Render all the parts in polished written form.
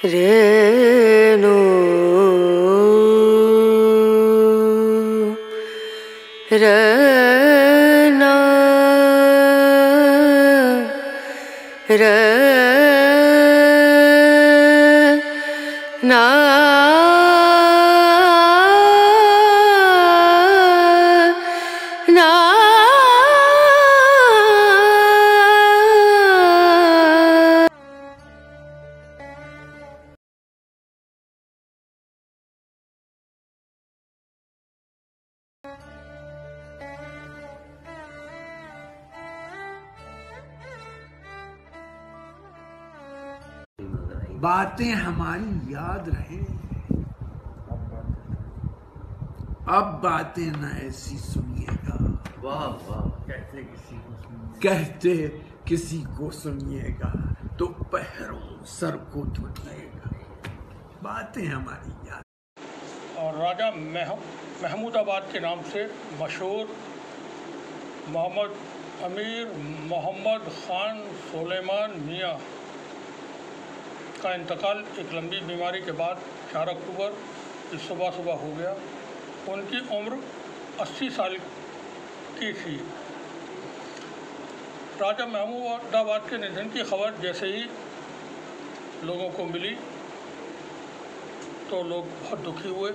रेणु रना रना ना बातें हमारी याद रहे, अब बातें न ऐसी सुनिएगा। वाह वाह, कहते किसी को सुनिएगा तो पैरों सर को झुकाएगा। बातें हमारी याद। और राजा महमूदाबाद के नाम से मशहूर मोहम्मद अमीर मोहम्मद खान सुलेमान मियाँ का इंतकाल एक लंबी बीमारी के बाद 4 अक्टूबर की सुबह हो गया। उनकी उम्र 80 साल की थी। राजा महमूदाबाद के निधन की खबर जैसे ही लोगों को मिली तो लोग बहुत दुखी हुए।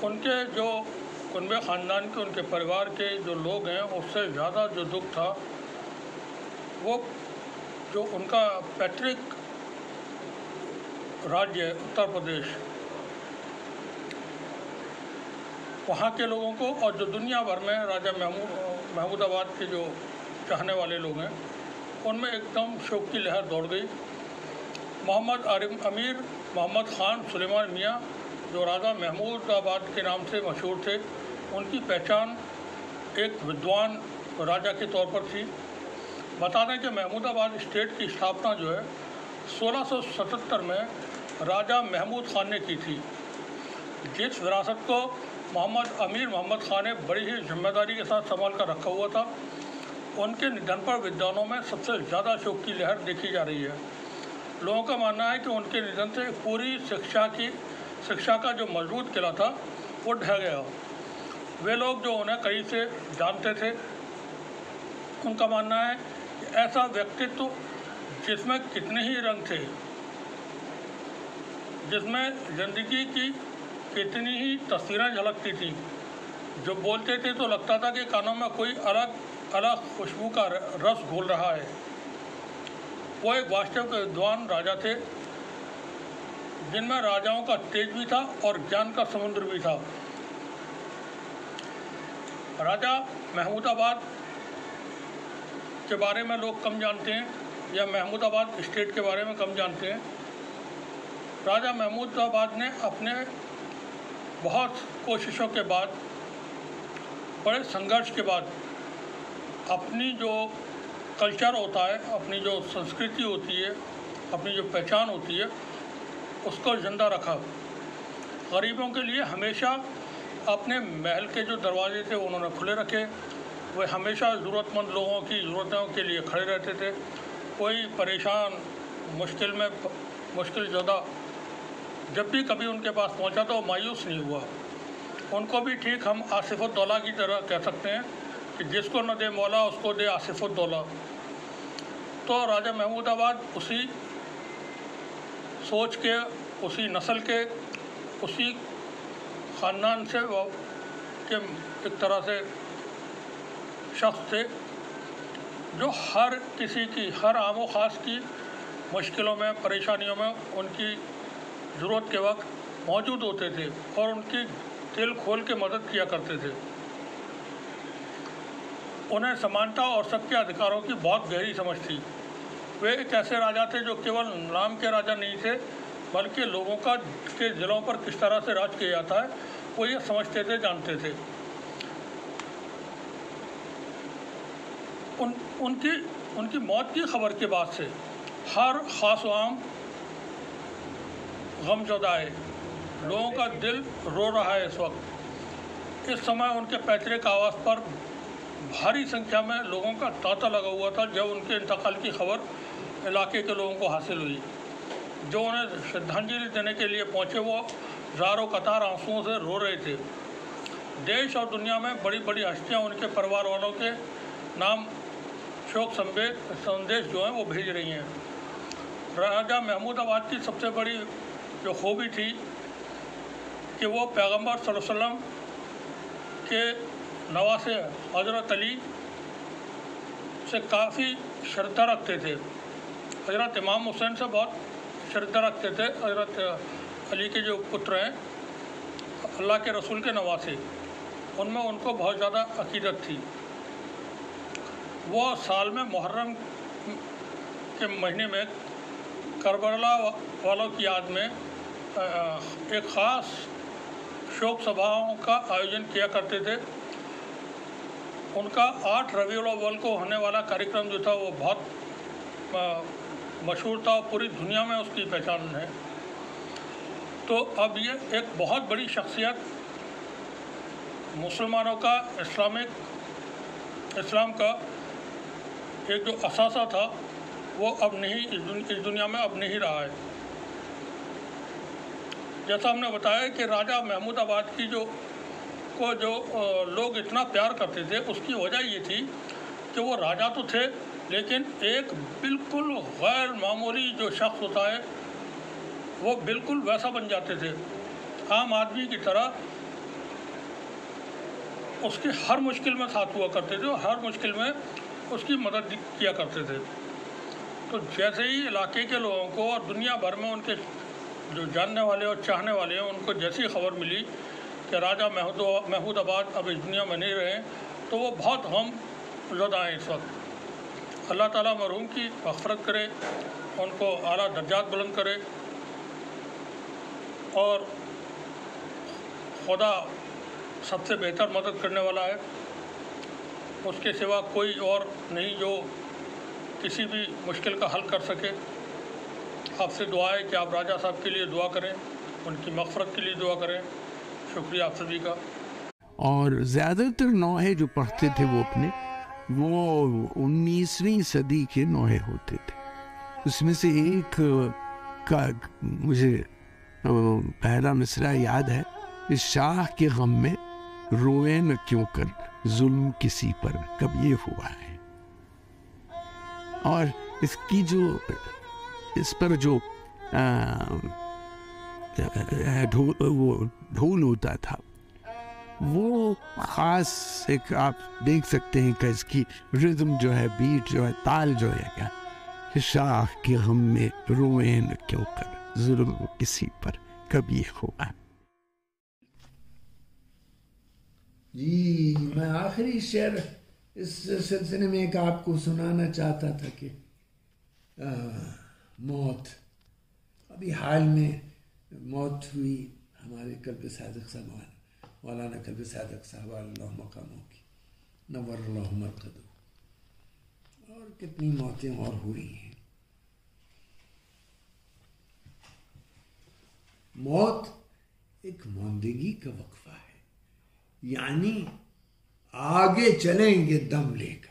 उनके जो कुनबे ख़ानदान के, उनके परिवार के जो लोग हैं, उससे ज़्यादा जो दुख था वो जो उनका पैतृक राज्य उत्तर प्रदेश, वहाँ के लोगों को और जो दुनिया भर में राजा महमूदाबाद के जो चाहने वाले लोग हैं, उनमें एकदम शोक की लहर दौड़ गई। मोहम्मद अमीर मोहम्मद ख़ान सुलेमान मियाँ जो राजा महमूदाबाद के नाम से मशहूर थे, उनकी पहचान एक विद्वान राजा के तौर पर थी। बता दें कि महमूदाबाद स्टेट की स्थापना जो है 1677 में राजा महमूद ख़ान ने की थी। जिस विरासत को मोहम्मद अमीर मोहम्मद ख़ान ने बड़ी ही जिम्मेदारी के साथ संभाल कर रखा हुआ था, उनके निधन पर विद्वानों में सबसे ज़्यादा शोक की लहर देखी जा रही है। लोगों का मानना है कि उनके निधन से पूरी शिक्षा का जो मजबूत किला था वो ढह गया। वे लोग जो उन्हें करीब से जानते थे, उनका मानना है कि ऐसा व्यक्तित्व जिसमें कितने ही रंग थे, जिसमें ज़िंदगी की कितनी ही तस्वीरें झलकती थी, जो बोलते थे तो लगता था कि कानों में कोई अलग अलग खुशबू का रस घोल रहा है। वो एक वास्तविक विद्वान राजा थे, जिनमें राजाओं का तेज भी था और ज्ञान का समुद्र भी था। राजा महमूदाबाद के बारे में लोग कम जानते हैं, या महमूदाबाद स्टेट के बारे में कम जानते हैं। राजा महमूदाबाद ने अपने बहुत कोशिशों के बाद, बड़े संघर्ष के बाद अपनी जो कल्चर होता है, अपनी जो संस्कृति होती है, अपनी जो पहचान होती है, उसको ज़िंदा रखा। गरीबों के लिए हमेशा अपने महल के जो दरवाजे थे उन्होंने खुले रखे। वे हमेशा ज़रूरतमंद लोगों की ज़रूरतों के लिए खड़े रहते थे। कोई परेशान, मुश्किल ज़दा जब भी कभी उनके पास पहुंचा तो मायूस नहीं हुआ। उनको भी ठीक हम आसिफ़ुद्दौला की तरह कह सकते हैं कि जिसको न दे मौला उसको दे आसिफ़ुद्दौला। तो राजा महमूदाबाद उसी सोच के, उसी नस्ल के, उसी ख़ानदान से के एक तरह से शख्स थे जो हर किसी की, हर आमो ख़ास की मुश्किलों में, परेशानियों में उनकी ज़रूरत के वक्त मौजूद होते थे और उनकी दिल खोल के मदद किया करते थे। उन्हें समानता और सबके अधिकारों की बहुत गहरी समझ थी। वे एक ऐसे राजा थे जो केवल नाम के राजा नहीं थे, बल्कि लोगों के दिलों पर किस तरह से राज किया जाता है वो ये समझते थे, जानते थे। उनकी मौत की खबर के बाद से हर ख़ास व आम गमज़दा है। लोगों का दिल रो रहा है। इस वक्त इस समय उनके पैतृक आवास पर भारी संख्या में लोगों का तांता लगा हुआ था जब उनके इंतकाल की खबर इलाके के लोगों को हासिल हुई। जो उन्हें श्रद्धांजलि देने के लिए पहुंचे वो हज़ारों कतार आंसुओं से रो रहे थे। देश और दुनिया में बड़ी बड़ी हस्तियां उनके परिवार वालों के नाम शोक संदेश जो हैं वो भेज रही हैं। राजा महमूदाबाद की सबसे बड़ी जो खूबी थी कि वो पैगंबर सल्लल्लाहु अलैहि वसल्लम के नवासे हज़रत अली से काफ़ी श्रद्धा रखते थे। हज़रत इमाम हुसैन से बहुत श्रद्धा रखते थे। हज़रत अली के जो पुत्र हैं अल्लाह के रसूल के नवासे, उनमें उनको बहुत ज़्यादा अकीदत थी। वो साल में मुहर्रम के महीने में करबला वालों की याद में एक ख़ास शोक सभाओं का आयोजन किया करते थे। उनका 8 रबीउल अव्वल को होने वाला कार्यक्रम जो था वो बहुत मशहूर था और पूरी दुनिया में उसकी पहचान है। तो अब ये एक बहुत बड़ी शख्सियत मुसलमानों का इस्लाम का एक जो असासा था वो अब नहीं, इस दुनिया में अब नहीं रहा है। जैसा हमने बताया कि राजा महमूदाबाद की जो लोग इतना प्यार करते थे, उसकी वजह ये थी कि वो राजा तो थे लेकिन एक बिल्कुल गैर मामूली जो शख्स होता है वो बिल्कुल वैसा बन जाते थे, आम आदमी की तरह। उसकी हर मुश्किल में साथ हुआ करते थे और हर मुश्किल में उसकी मदद किया करते थे। तो जैसे ही इलाके के लोगों को और दुनिया भर में उनके जो जानने वाले और चाहने वाले हैं उनको जैसी खबर मिली कि राजा महमूदाबाद अब इस दुनिया में नहीं रहे, तो वो बहुत गमज़दा हैं इस वक्त। अल्लाह ताला मरहूम की मग़फ़िरत करे, उनको आला दर्जात बुलंद करे और खुदा सबसे बेहतर मदद करने वाला है, उसके सिवा कोई और नहीं जो किसी भी मुश्किल का हल कर सके। आपसे दुआ है कि आप राजा साहब के लिए दुआ करें, उनकी मग़फ़िरत के लिए दुआ करें। शुक्रिया आप सभी का। और ज़्यादातर नौहे जो पढ़ते थे वो 19वीं सदी के नौहे होते थे। उसमें से एक का मुझे पहला मिसरा याद है, इस शाह के गम में रोए न क्यों कर जुल्म किसी पर कब ये हुआ है। और इसकी जो इस पर जो ढोल होता था वो ख़ास एक आप देख सकते हैं कि इसकी रिदम जो है, बीट जो है, ताल जो है क्या, कि शाह के गम में रोए न क्यों कर जुल्म किसी पर कब ये हुआ। जी, मैं आखिरी शेर इस सिलसिले में एक आपको सुनाना चाहता था कि मौत, अभी हाल में मौत हुई हमारे कल्ब सादिक साहब, मौलाना कल्ब सादिक साहब अल्लाह मकामों की नव्वरल्लाहु मरक़दहू, और कितनी मौतें और हुई हैं। मौत एक मौंदगी का वक्फा है, यानी आगे चलेंगे दम लेकर,